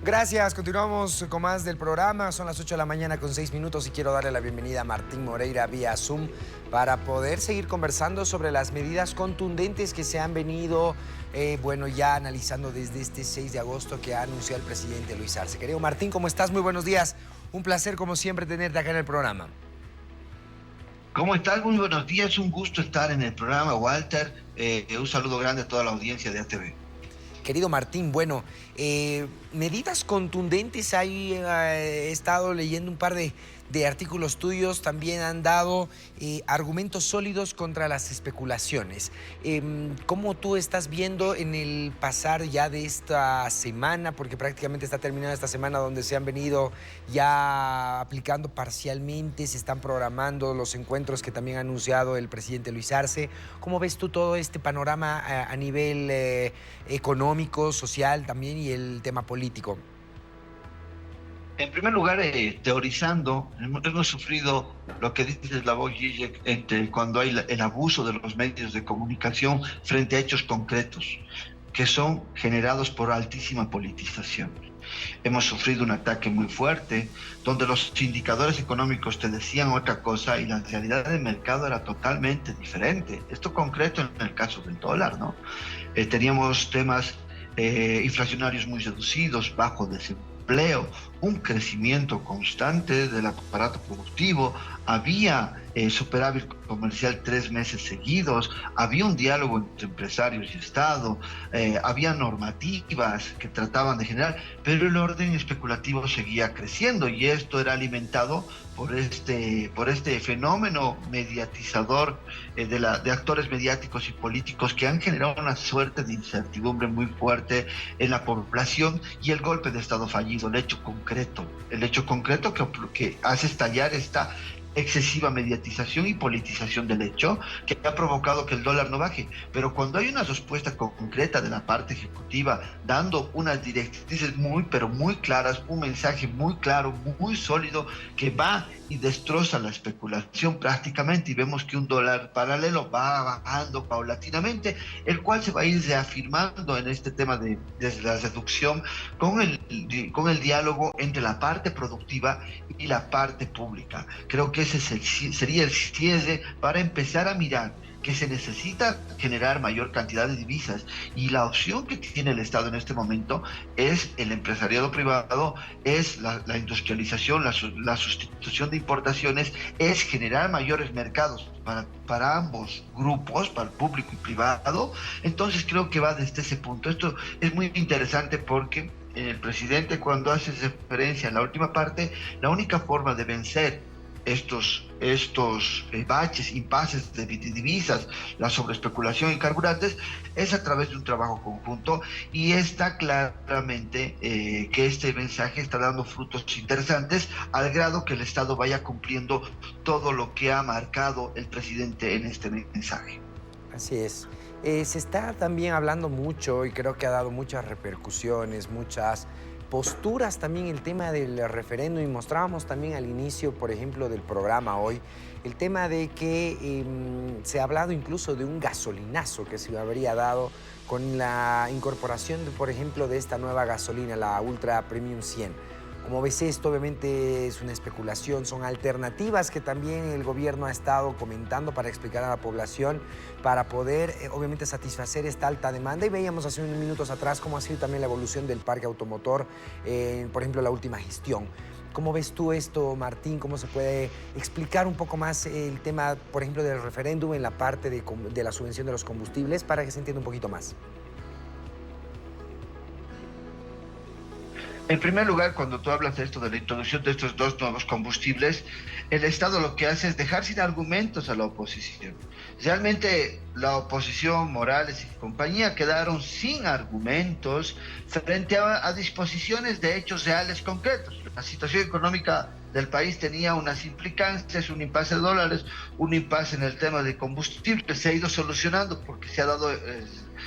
Gracias, continuamos con más del programa. Son las 8 de la mañana con 6 minutos y quiero darle la bienvenida a Martín Moreira vía Zoom para poder seguir conversando sobre las medidas contundentes que se han venido, ya analizando desde este 6 de agosto que ha anunciado el presidente Luis Arce. Querido Martín, ¿cómo estás? Muy buenos días. Un placer, como siempre, tenerte acá en el programa. ¿Cómo estás? Muy buenos días, un gusto estar en el programa, Walter. Un saludo grande a toda la audiencia de ATV. Querido Martín, medidas contundentes, ahí he estado leyendo un par de artículos tuyos, también han dado argumentos sólidos contra las especulaciones. ¿Cómo tú estás viendo en el pasar ya de esta semana, porque prácticamente está terminada esta semana donde se han venido ya aplicando parcialmente, se están programando los encuentros que también ha anunciado el presidente Luis Arce? ¿Cómo ves tú todo este panorama a nivel económico, social también y el tema político? En primer lugar, teorizando, hemos sufrido lo que dice Slavoj Žižek cuando hay el abuso de los medios de comunicación frente a hechos concretos que son generados por altísima politización. Hemos sufrido un ataque muy fuerte donde los indicadores económicos te decían otra cosa y la realidad del mercado era totalmente diferente. Esto concreto en el caso del dólar, ¿no? Teníamos temas inflacionarios muy reducidos, bajo desempleo, un crecimiento constante del aparato productivo, había superávit comercial 3 meses seguidos, había un diálogo entre empresarios y Estado, había normativas que trataban de generar, pero el orden especulativo seguía creciendo y esto era alimentado por este fenómeno mediatizador de actores mediáticos y políticos que han generado una suerte de incertidumbre muy fuerte en la población y el golpe de Estado fallido, el hecho concreto que hace estallar esta excesiva mediatización y politización del hecho que ha provocado que el dólar no baje. Pero cuando hay una respuesta concreta de la parte ejecutiva dando unas directrices pero muy claras, un mensaje muy claro, muy sólido que va y destroza la especulación prácticamente, y vemos que un dólar paralelo va bajando paulatinamente, el cual se va a ir reafirmando en este tema de la reducción con el diálogo entre la parte productiva y la parte pública. Creo que ese sería el cierre para empezar a mirar que se necesita generar mayor cantidad de divisas, y la opción que tiene el Estado en este momento es el empresariado privado, es la industrialización, la sustitución de importaciones, es generar mayores mercados para ambos grupos, para el público y privado. Entonces creo que va desde ese punto. Esto es muy interesante porque el presidente, cuando hace referencia en la última parte, la única forma de vencer estos baches, impases de divisas, la sobreespeculación en carburantes, es a través de un trabajo conjunto, y está claramente que este mensaje está dando frutos interesantes al grado que el Estado vaya cumpliendo todo lo que ha marcado el presidente en este mensaje. Así es. Se está también hablando mucho y creo que ha dado muchas repercusiones, muchas posturas también el tema del referéndum, y mostrábamos también al inicio, por ejemplo, del programa hoy, el tema de que se ha hablado incluso de un gasolinazo que se habría dado con la incorporación, por ejemplo, de esta nueva gasolina, la Ultra Premium 100. Como ves esto, obviamente es una especulación, son alternativas que también el gobierno ha estado comentando para explicar a la población, para poder obviamente satisfacer esta alta demanda. Y veíamos hace unos minutos atrás cómo ha sido también la evolución del parque automotor, por ejemplo, la última gestión. ¿Cómo ves tú esto, Martín? ¿Cómo se puede explicar un poco más el tema, por ejemplo, del referéndum en la parte de la subvención de los combustibles, para que se entienda un poquito más? En primer lugar, cuando tú hablas de esto, de la introducción de estos dos nuevos combustibles, el Estado lo que hace es dejar sin argumentos a la oposición. Realmente la oposición, Morales y compañía, quedaron sin argumentos frente a disposiciones de hechos reales concretos. La situación económica del país tenía unas implicancias, un impasse de dólares, un impasse en el tema de combustible, se ha ido solucionando porque se ha dado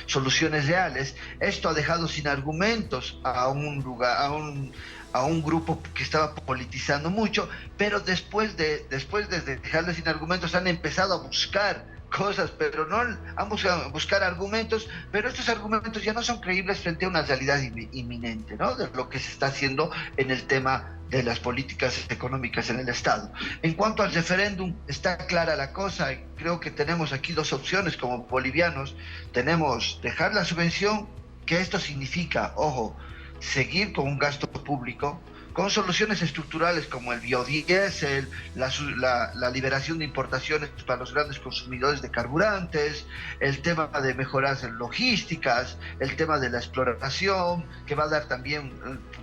soluciones reales. Esto ha dejado sin argumentos a un grupo que estaba politizando mucho, pero después de dejarle sin argumentos han empezado a buscar cosas, pero no vamos a buscar argumentos, pero estos argumentos ya no son creíbles frente a una realidad inminente, ¿no? De lo que se está haciendo en el tema de las políticas económicas en el Estado. En cuanto al referéndum, está clara la cosa. Creo que tenemos aquí dos opciones como bolivianos. Tenemos dejar la subvención, que esto significa, ojo, seguir con un gasto público, con soluciones estructurales como el biodiesel, la liberación de importaciones para los grandes consumidores de carburantes, el tema de mejoras en logísticas, el tema de la exploración, que va a dar también,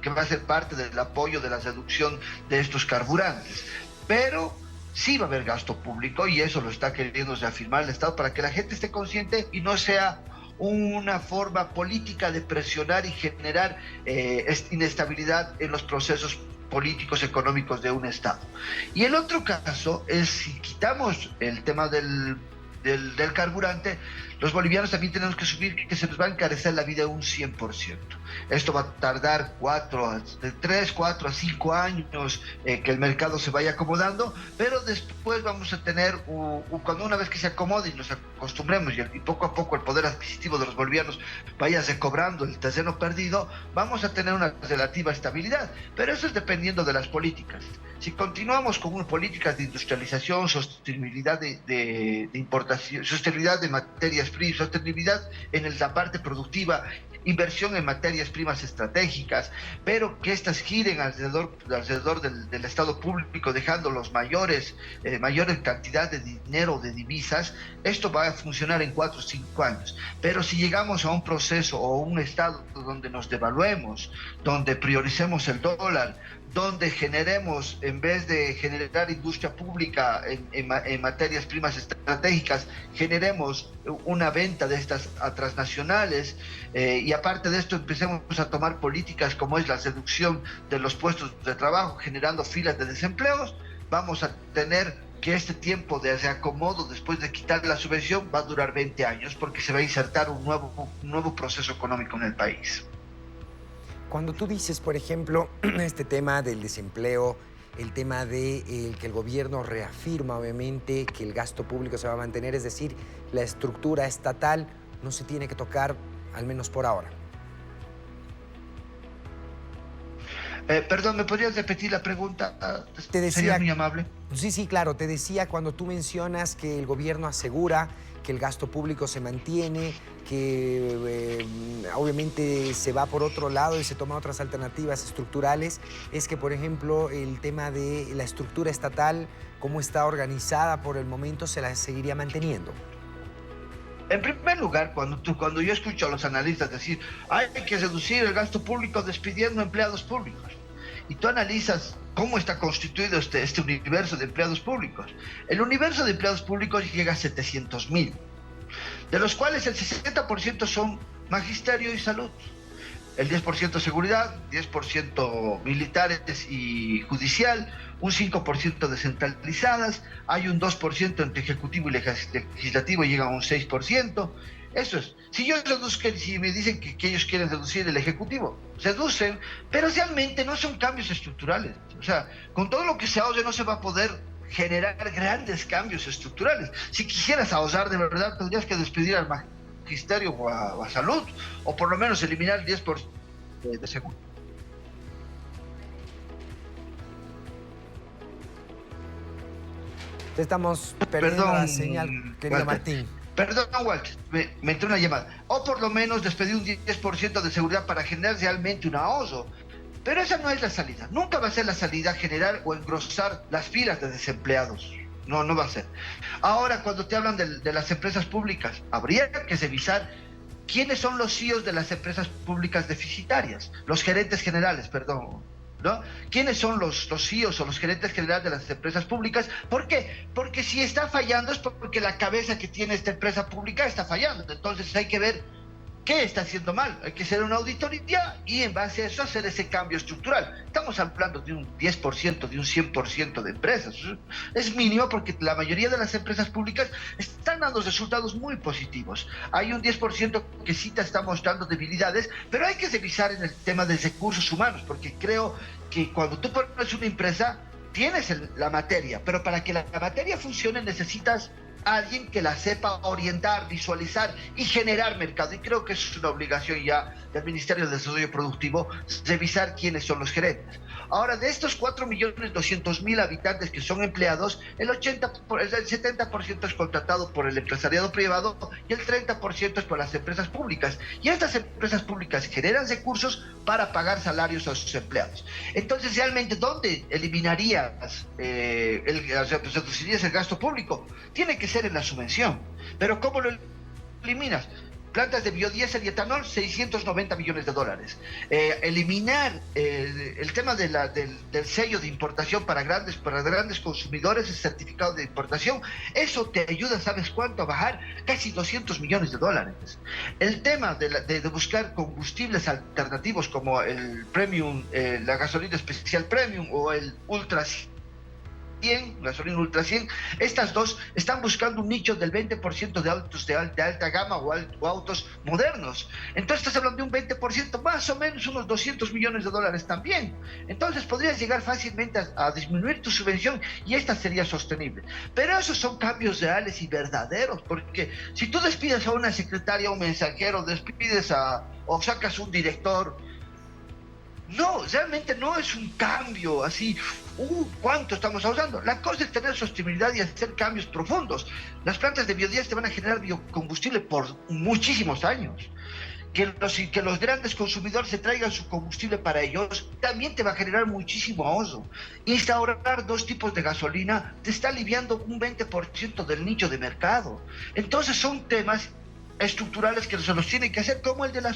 que va a ser parte del apoyo de la reducción de estos carburantes. Pero sí va a haber gasto público y eso lo está queriendo reafirmar el Estado para que la gente esté consciente y no sea una forma política de presionar y generar inestabilidad en los procesos políticos económicos de un Estado. Y el otro caso es si quitamos el tema del carburante, los bolivianos también tenemos que asumir que se nos va a encarecer la vida un 100%. Esto va a tardar de 3, 4 a 5 años que el mercado se vaya acomodando, pero después vamos a tener, cuando una vez que se acomode y nos acostumbremos y poco a poco el poder adquisitivo de los bolivianos vaya recobrando el terreno perdido, vamos a tener una relativa estabilidad. Pero eso es dependiendo de las políticas. Si continuamos con políticas de industrialización, sostenibilidad de importación, sostenibilidad de materias primas, sostenibilidad en la parte productiva, inversión en materias primas estratégicas, pero que estas giren alrededor del Estado público, dejando mayor cantidad de dinero, de divisas, esto va a funcionar en 4 o 5 años. Pero si llegamos a un proceso o un Estado donde nos devaluemos, donde prioricemos el dólar, donde generemos, en vez de generar industria pública en materias primas estratégicas, generemos una venta de estas a transnacionales, y aparte de esto empecemos a tomar políticas como es la reducción de los puestos de trabajo, generando filas de desempleos, vamos a tener que este tiempo de reacomodo después de quitar la subvención va a durar 20 años porque se va a insertar un nuevo proceso económico en el país. Cuando tú dices, por ejemplo, este tema del desempleo, el tema de que el gobierno reafirma, obviamente, que el gasto público se va a mantener, es decir, la estructura estatal no se tiene que tocar, al menos por ahora. Perdón, ¿me podrías repetir la pregunta? Te decía, sería muy amable. Sí, claro. Te decía, cuando tú mencionas que el gobierno asegura que el gasto público se mantiene, que obviamente se va por otro lado y se toman otras alternativas estructurales, es que, por ejemplo, el tema de la estructura estatal, cómo está organizada por el momento, se la seguiría manteniendo. En primer lugar, cuando yo escucho a los analistas decir hay que reducir el gasto público despidiendo empleados públicos, y tú analizas cómo está constituido este universo de empleados públicos. El universo de empleados públicos llega a 700,000, de los cuales el 60% son magisterio y salud, el 10% seguridad, 10% militares y judicial, un 5% descentralizadas, hay un 2% entre ejecutivo y legislativo, llega a un 6%. Eso es. Si me dicen que ellos quieren reducir el ejecutivo, reducen, pero realmente no son cambios estructurales. O sea, con todo lo que se ahorre no se va a poder generar grandes cambios estructurales. Si quisieras ahorrar de verdad, tendrías que despedir al magisterio o a salud, o por lo menos eliminar el 10% de seguridad. Te estamos perdiendo la señal, querido Walter. Martín. Perdón, Walter, me entró una llamada. O por lo menos despedir un 10% de seguridad para generar realmente un ahorro. Pero esa no es la salida. Nunca va a ser la salida generar o engrosar las filas de desempleados. No va a ser. Ahora, cuando te hablan de las empresas públicas, habría que revisar quiénes son los CEOs de las empresas públicas deficitarias, los gerentes generales, perdón, ¿no? ¿Quiénes son los CEOs o los gerentes generales de las empresas públicas? ¿Por qué? Porque si está fallando es porque la cabeza que tiene esta empresa pública está fallando. Entonces hay que ver qué está haciendo mal. Hay que hacer una auditoría y en base a eso hacer ese cambio estructural. Estamos hablando de un 10%, de un 100% de empresas. Es mínimo porque la mayoría de las empresas públicas están dando resultados muy positivos. Hay un 10% que sí te está mostrando debilidades, pero hay que revisar en el tema de recursos humanos, porque creo que cuando tú pones una empresa, tienes la materia, pero para que la materia funcione necesitas alguien que la sepa orientar, visualizar y generar mercado. Y creo que es una obligación ya del Ministerio de Desarrollo Productivo revisar quiénes son los gerentes. Ahora, de estos 4.200.000 habitantes que son empleados, el 70% es contratado por el empresariado privado y el 30% es por las empresas públicas. Y estas empresas públicas generan recursos para pagar salarios a sus empleados. Entonces, realmente, ¿dónde eliminarías, reducirías el gasto público? Tiene que ser en la subvención. Pero ¿cómo lo eliminas? Plantas de biodiesel y etanol, 690 millones de dólares. Eliminar el tema del sello de importación para grandes consumidores, el certificado de importación, eso te ayuda, ¿sabes cuánto? A bajar casi 200 millones de dólares. El tema de buscar combustibles alternativos como el premium, la gasolina especial premium o el ultra 100, gasolina Ultra 100, estas dos están buscando un nicho del 20% de autos de alta gama o autos modernos. Entonces estás hablando de un 20%, más o menos unos 200 millones de dólares también. Entonces podrías llegar fácilmente a disminuir tu subvención y esta sería sostenible. Pero esos son cambios reales y verdaderos, porque si tú despides a una secretaria, a un mensajero, o sacas un director, no, realmente no es un cambio así, ¿cuánto estamos ahorrando? La cosa es tener sostenibilidad y hacer cambios profundos. Las plantas de biodiesel te van a generar biocombustible por muchísimos años. Que los grandes consumidores se traigan su combustible para ellos, también te va a generar muchísimo ahorro. Instaurar 2 tipos de gasolina te está aliviando un 20% del nicho de mercado. Entonces son temas estructurales que se los tienen que hacer, como el de la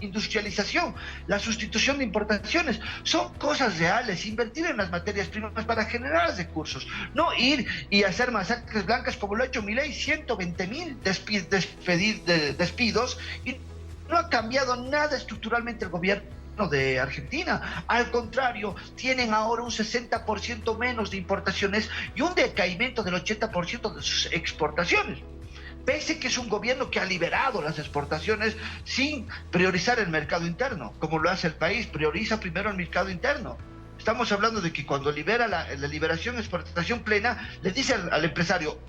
industrialización, la sustitución de importaciones. Son cosas reales, invertir en las materias primas para generar recursos, no ir y hacer masacres blancas como lo ha hecho Milei, 120.000 despidos, y no ha cambiado nada estructuralmente el gobierno de Argentina. Al contrario, tienen ahora un 60% menos de importaciones y un decaimiento del 80% de sus exportaciones. Pese que es un gobierno que ha liberado las exportaciones sin priorizar el mercado interno, como lo hace el país, prioriza primero el mercado interno. Estamos hablando de que cuando libera la liberación, exportación plena, le dice al empresario,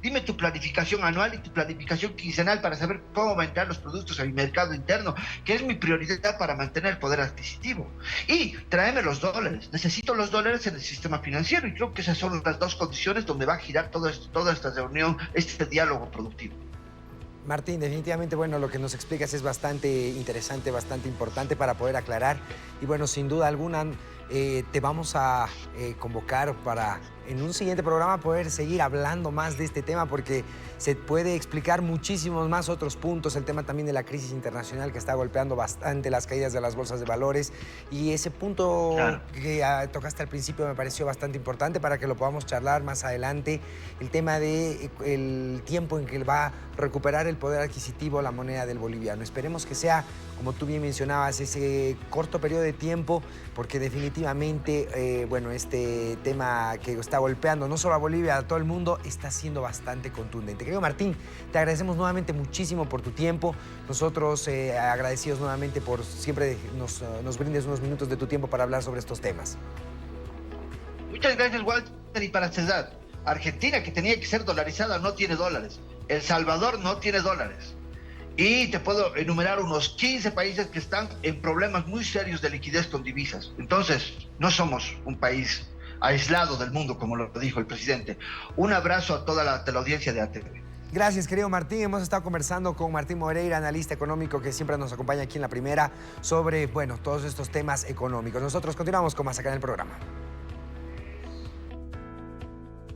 dime tu planificación anual y tu planificación quincenal para saber cómo aumentar los productos a mi mercado interno, que es mi prioridad para mantener el poder adquisitivo. Y tráeme los dólares, necesito los dólares en el sistema financiero, y creo que esas son las 2 condiciones donde va a girar toda esta reunión, este diálogo productivo. Martín, definitivamente, bueno, lo que nos explicas es bastante interesante, bastante importante para poder aclarar. Y bueno, sin duda alguna, te vamos a convocar para en un siguiente programa poder seguir hablando más de este tema, porque se puede explicar muchísimos más otros puntos, el tema también de la crisis internacional que está golpeando bastante las caídas de las bolsas de valores, y ese punto que tocaste al principio me pareció bastante importante para que lo podamos charlar más adelante, el tema de el tiempo en que va a recuperar el poder adquisitivo la moneda del boliviano. Esperemos que sea, como tú bien mencionabas, ese corto periodo de tiempo, porque definitivamente, bueno, este tema que está golpeando no solo a Bolivia, a todo el mundo, está siendo bastante contundente. Querido Martín, te agradecemos nuevamente muchísimo por tu tiempo. Nosotros agradecidos nuevamente por siempre nos brindes unos minutos de tu tiempo para hablar sobre estos temas. Muchas gracias, Walter. Y para cerrar, Argentina, que tenía que ser dolarizada, no tiene dólares. El Salvador no tiene dólares. Y te puedo enumerar unos 15 países que están en problemas muy serios de liquidez con divisas. Entonces, no somos un país aislado del mundo, como lo dijo el presidente. Un abrazo a toda la audiencia de ATV. Gracias, querido Martín. Hemos estado conversando con Martín Moreira, analista económico que siempre nos acompaña aquí en La Primera, sobre, bueno, todos estos temas económicos. Nosotros continuamos con más acá en el programa.